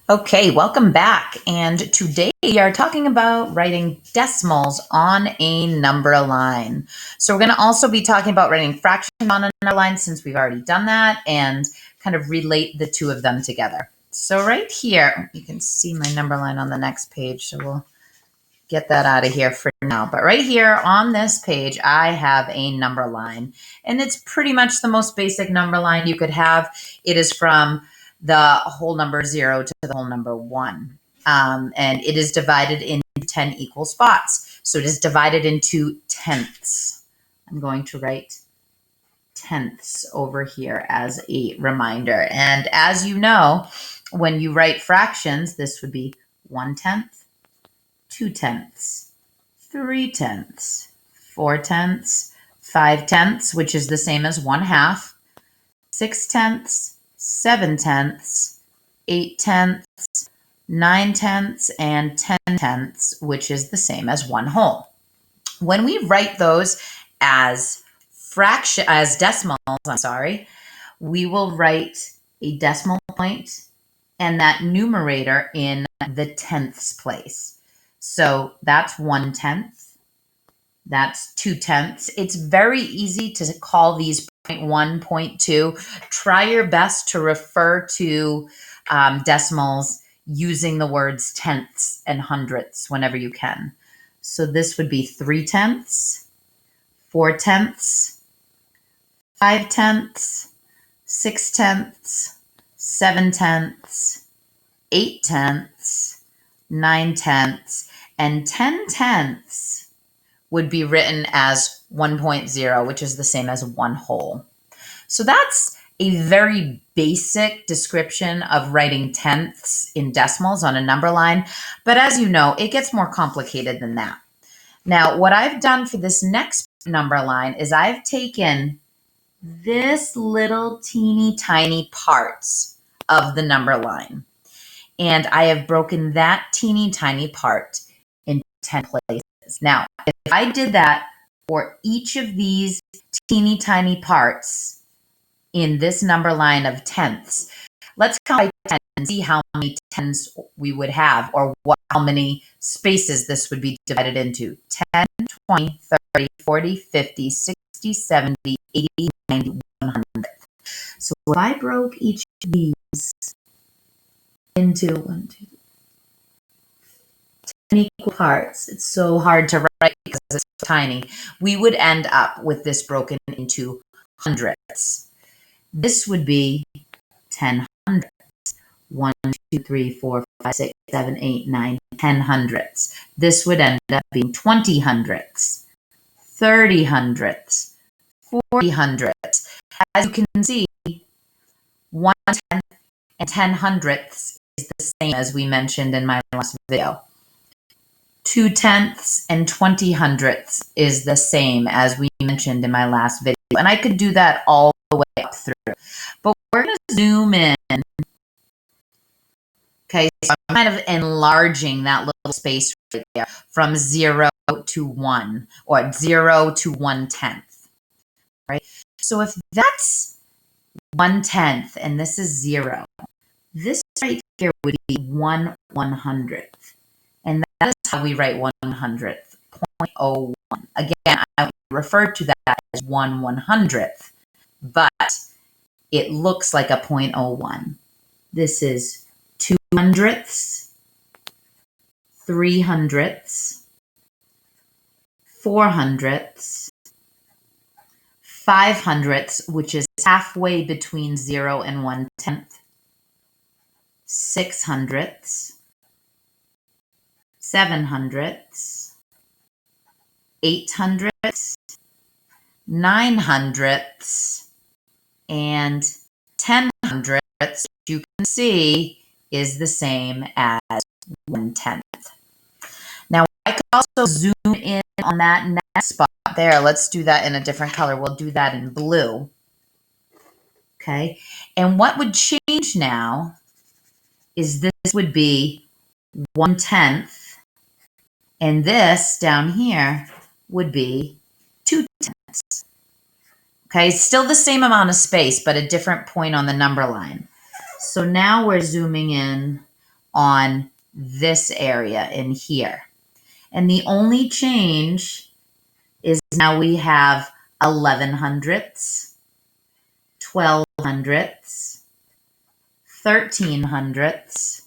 Okay, welcome back. And today we are talking about writing decimals on a number line. So we're going to also be talking about writing fractions on a number line since we've already done that and kind of relate the two of them together. So right here, you can see my number line on the next page. So we'll get that out of here for now. But right here on this page, I have a number line. And it's pretty much the most basic number line you could have. It is from the whole number 0 to the whole number 1. And it is divided into 10 equal spots. So it is divided into tenths. I'm going to write tenths over here as a reminder. And as you know, when you write fractions, this would be 1/10, 2/10, 3/10, 4/10, 5/10, which is the same as 1/2, 6/10, 7/10, 8/10, 9/10, and 10/10, which is the same as 1 whole. When we write those as decimals, we will write a decimal point and that numerator in the tenths place. So that's 1/10. That's 2/10. It's very easy to call these 0.1, 0.2. Try your best to refer to decimals using the words tenths and hundredths whenever you can. So this would be 3/10, 4/10, 5/10, 6/10, 7/10, 8/10, 9/10, and 10/10 would be written as 1.0, which is the same as 1 whole. So that's a very basic description of writing tenths in decimals on a number line. But as you know, it gets more complicated than that. Now, what I've done for this next number line is I've taken this little teeny tiny parts of the number line, and I have broken that teeny tiny part into 10 places. Now, if I did that for each of these teeny tiny parts in this number line of tenths, let's count by 10 and see how many tens we would have, or how many spaces this would be divided into. 10, 20, 30, 40, 50, 60, 70, 80, 90, 100. So if I broke each of these into 10 equal parts, it's so hard to write because it's so tiny, we would end up with this broken into hundredths. This would be 10 hundredths. 1, 2, 3, 4, 5, 6, 7, 8, 9, 10 hundredths. This would end up being 20 hundredths, 30 hundredths, 40 hundredths. As you can see, 1/10 and 10 hundredths is the same as we mentioned in my last video. 2/10 and 20 hundredths is the same as we mentioned in my last video. And I could do that all the way up through. But we're going to zoom in. Okay, so I'm kind of enlarging that little space right there from 0 to 1, or 0 to 1/10, right? So if that's 1/10 and this is 0, this right here would be 1/100th. And that is how we write 1/100th, 0.01. Again, I refer to that as 1/100th, but it looks like a 0.01. This is 2 hundredths, 3 hundredths, 4 hundredths, 5 hundredths, which is halfway between 0 and 1/10, 6 hundredths, 7 hundredths, 8 hundredths, 9 hundredths, and 10 hundredths, you can see, is the same as 1/10. Now, I could also zoom in on that next spot there. Let's do that in a different color. We'll do that in blue. Okay. And what would change now is this would be 1/10, and this down here would be 2/10. Okay, still the same amount of space, but a different point on the number line. So now we're zooming in on this area in here. And the only change is now we have 11 hundredths, 12 hundredths, 13 hundredths,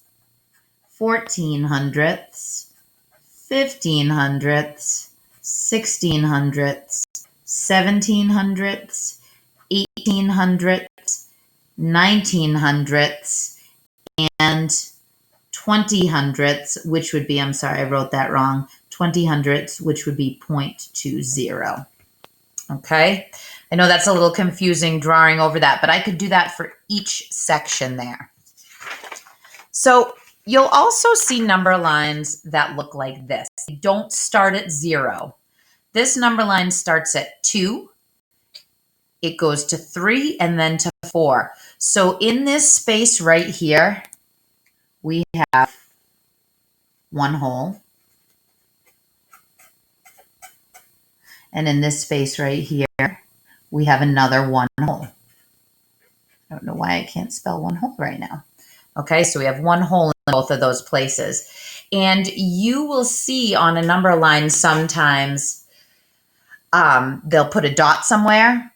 14 hundredths, 15 hundredths, 16 hundredths, 17 hundredths, 18 hundredths, 19 hundredths, and 20 hundredths, which would be, I'm sorry, I wrote that wrong, 20 hundredths, which would be 0.20. Okay, I know that's a little confusing drawing over that, but I could do that for each section there. So you'll also see number lines that look like this. They don't start at 0. This number line starts at 2. It goes to 3 and then to 4. So in this space right here, we have one whole. And in this space right here, we have another one whole. I don't know why I can't spell one whole right now. Okay, so we have one whole in both of those places. And you will see on a number line sometimes they'll put a dot somewhere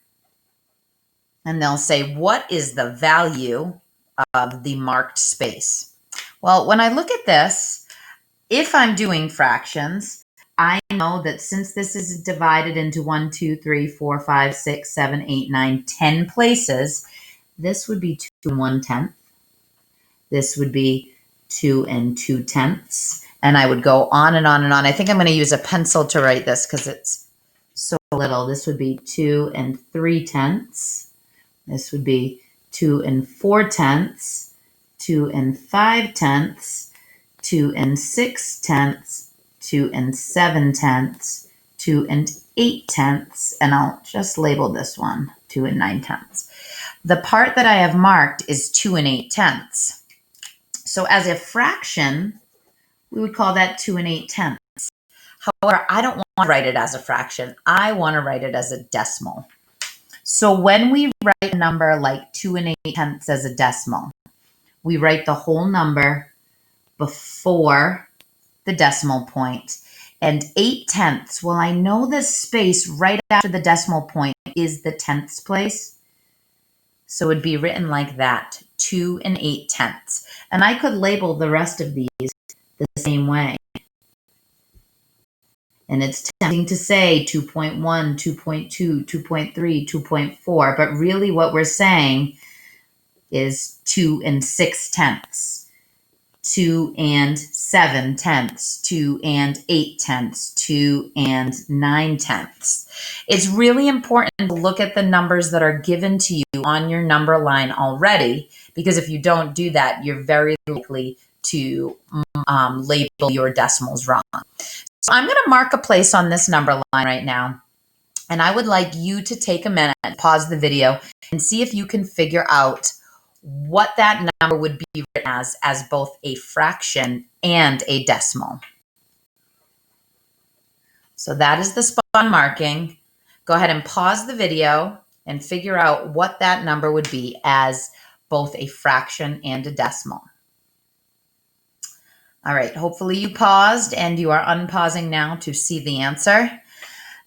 and they'll say, what is the value of the marked space? Well, when I look at this, if I'm doing fractions, I know that since this is divided into 1, 2, 3, 4, 5, 6, 7, 8, 9, 10 places, this would be 2 and 1/10. This would be 2 and 2/10. And I would go on and on and on. I think I'm going to use a pencil to write this because it's so little. This would be 2 and 3/10. This would be 2 and 4/10, 2 and 5/10, 2 and 6/10, 2 and 7/10, 2 and 8/10, and I'll just label this one 2 and 9/10. The part that I have marked is 2 and 8/10. So as a fraction, we would call that 2 and 8/10. However, I don't want to write it as a fraction. I want to write it as a decimal. So when we write a number like 2 and 8/10 as a decimal, we write the whole number before the decimal point. And 8/10, well, I know the space right after the decimal point is the tenths place. So it would be written like that, 2 and 8/10. And I could label the rest of these the same way. And it's tempting to say 2.1, 2.2, 2.3, 2.4, but really what we're saying is 2 and 6/10, 2 and 7/10, 2 and 8/10, 2 and 9/10. It's really important to look at the numbers that are given to you on your number line already, because if you don't do that, you're very likely to label your decimals wrong. So I'm going to mark a place on this number line right now, and I would like you to take a minute, pause the video, and see if you can figure out what that number would be written as both a fraction and a decimal. So that is the spot I'm marking. Go ahead and pause the video and figure out what that number would be as both a fraction and a decimal. All right, hopefully you paused and you are unpausing now to see the answer.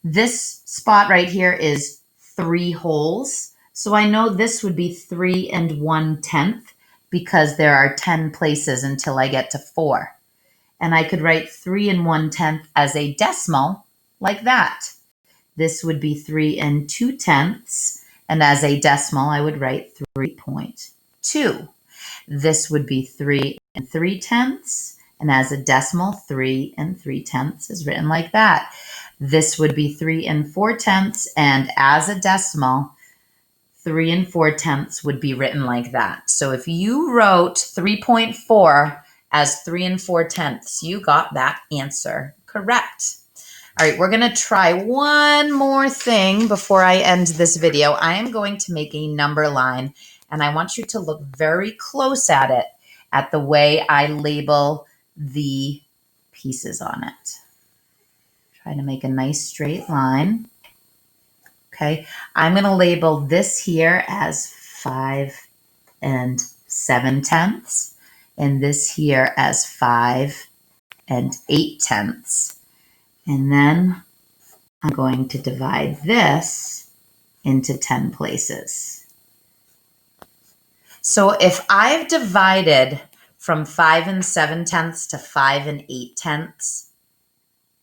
This spot right here is 3 wholes. So I know this would be 3 and 1/10 because there are 10 places until I get to 4. And I could write 3 and 1/10 as a decimal like that. This would be 3 and 2/10. And as a decimal, I would write 3.2. This would be 3 and 3/10. And as a decimal, 3 and 3/10 is written like that. This would be 3 and 4/10. And as a decimal, 3 and 4/10 would be written like that. So if you wrote 3.4 as 3 and 4/10, you got that answer correct. All right, we're going to try one more thing before I end this video. I am going to make a number line, and I want you to look very close at it, at the way I label the pieces on it. Try to make a nice straight line. Okay, I'm going to label this here as 5 and 7/10. and this here as 5 8/10. And then I'm going to divide this into 10 places. So if I've divided from 5 7/10 to 5 8/10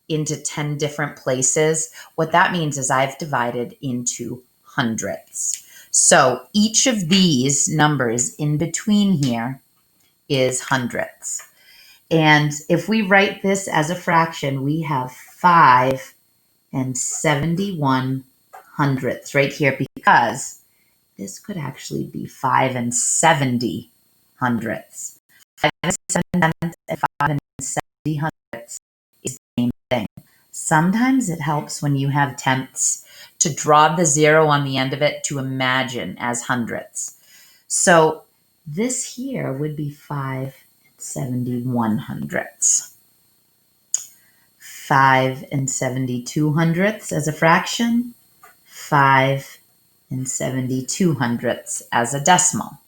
into 10 different places, what that means is I've divided into hundredths. So each of these numbers in between here is hundredths. And if we write this as a fraction, we have 5 71 hundredths right here, because this could actually be 5 70 hundredths. 5 7 tenths and 5 70 hundredths is the same thing. Sometimes it helps when you have tenths to draw the zero on the end of it to imagine as hundredths. So this here would be 5 71 hundredths. 5 72 hundredths as a fraction, 5 72 hundredths as a decimal,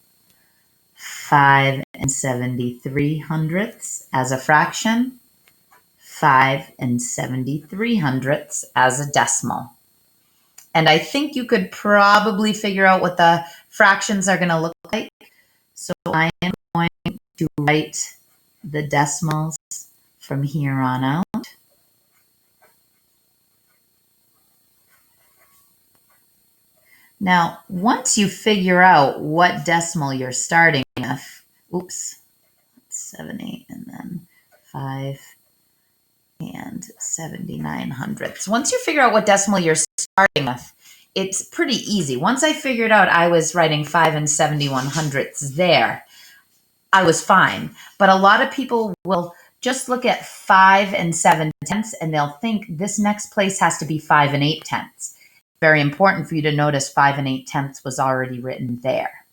5 73 hundredths as a fraction, 5 73 hundredths as a decimal. And I think you could probably figure out what the fractions are going to look like. So I am going to write the decimals from here on out. Now, once you figure out what decimal you're starting with, oops, 7, 8, and then 5 and 79 hundredths. Once you figure out what decimal you're starting with, it's pretty easy. Once I figured out I was writing 5 71 hundredths there, I was fine. But a lot of people will just look at 5 7/10 and they'll think this next place has to be 5 8/10. Very important for you to notice 5 8/10 was already written there.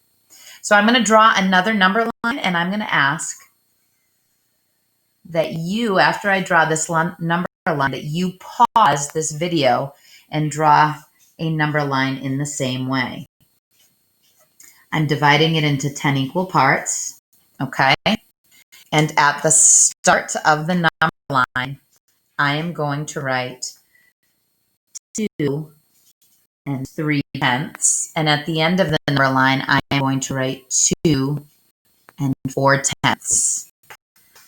So I'm going to draw another number line, and I'm going to ask that you, after I draw this number line, that you pause this video and draw a number line in the same way. I'm dividing it into 10 equal parts, okay? And at the start of the number line, I am going to write 2 3/10. And at the end of the number line, I am going to write 2 4/10.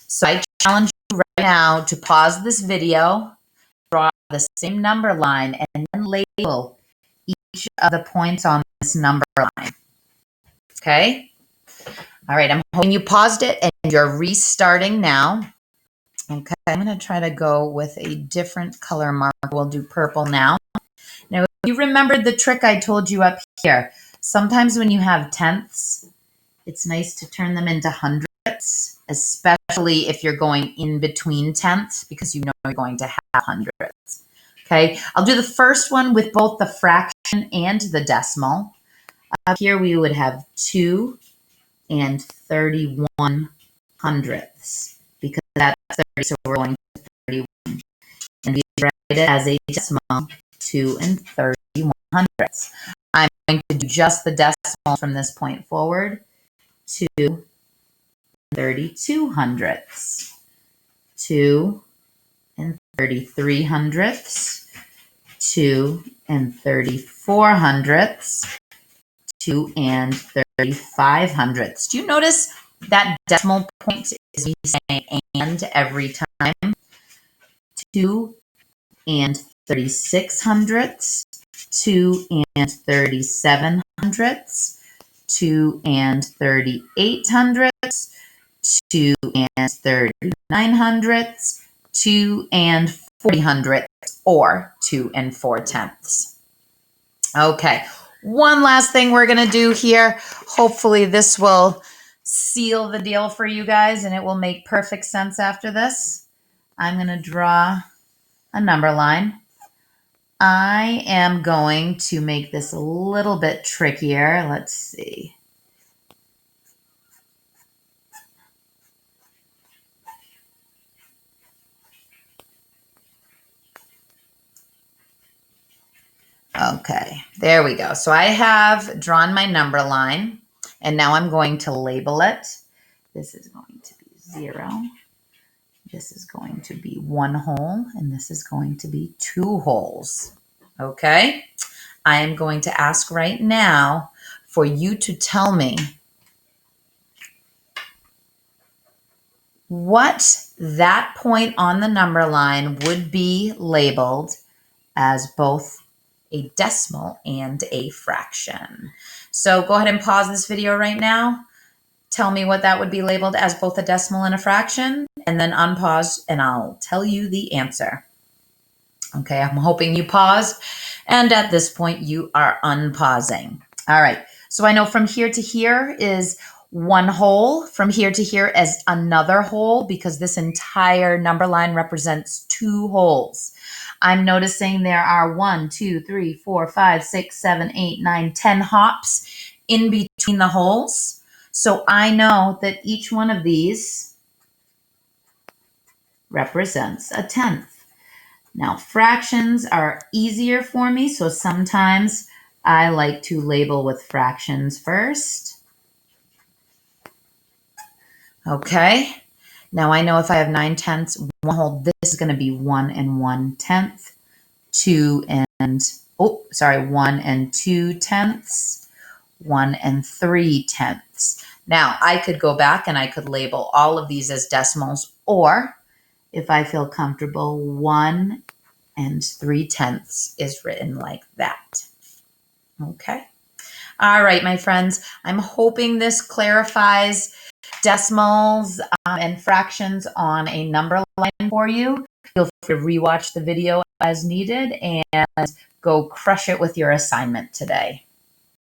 So I challenge you right now to pause this video, draw the same number line, and then label each of the points on this number line. Okay? All right, I'm hoping you paused it and you're restarting now. Okay, I'm going to try to go with a different color marker. We'll do purple now. Now, if you remembered the trick I told you up here, sometimes when you have tenths, it's nice to turn them into hundredths, especially if you're going in between tenths, because you know you're going to have hundredths. Okay, I'll do the first one with both the fraction and the decimal. Up here we would have 2 31 hundredths, because that's 30, so we're going to 31. And we write it as a decimal, 2 31 hundredths. I'm going to do just the decimal from this point forward. 2 32 hundredths, 2 33 hundredths, 2 34 hundredths, 2 35 hundredths. Do you notice that decimal point is me saying and every time? 2 36 hundredths, 2 37 hundredths, 2 38 hundredths, 2 39 hundredths, 2 40 hundredths, or 2 4/10. Okay, one last thing we're going to do here. Hopefully this will seal the deal for you guys and it will make perfect sense after this. I'm going to draw a number line. I am going to make this a little bit trickier. Let's see. Okay, there we go. So I have drawn my number line, and now I'm going to label it. This is going to be 0. This is going to be 1 whole, and this is going to be 2 wholes. Okay? I am going to ask right now for you to tell me what that point on the number line would be labeled as both a decimal and a fraction. So go ahead and pause this video right now. Tell me what that would be labeled as both a decimal and a fraction, and then unpause and I'll tell you the answer. Okay, I'm hoping you paused, and at this point you are unpausing. All right, so I know from here to here is 1 whole, from here to here is another whole, because this entire number line represents 2 wholes. I'm noticing there are 1, 2, 3, 4, 5, 6, 7, 8, 9, 10 hops in between the wholes. So I know that each one of these represents a tenth. Now, fractions are easier for me, so sometimes I like to label with fractions first. Okay, now I know if I have 9 tenths, 1 whole, this is going to be 1 and 1 tenth, 1 and 2 tenths, 1 and 3 tenths. Now, I could go back and I could label all of these as decimals, or if I feel comfortable, 1 and 3 tenths is written like that. Okay. All right, my friends. I'm hoping this clarifies decimals and fractions on a number line for you. Feel free to rewatch the video as needed and go crush it with your assignment today.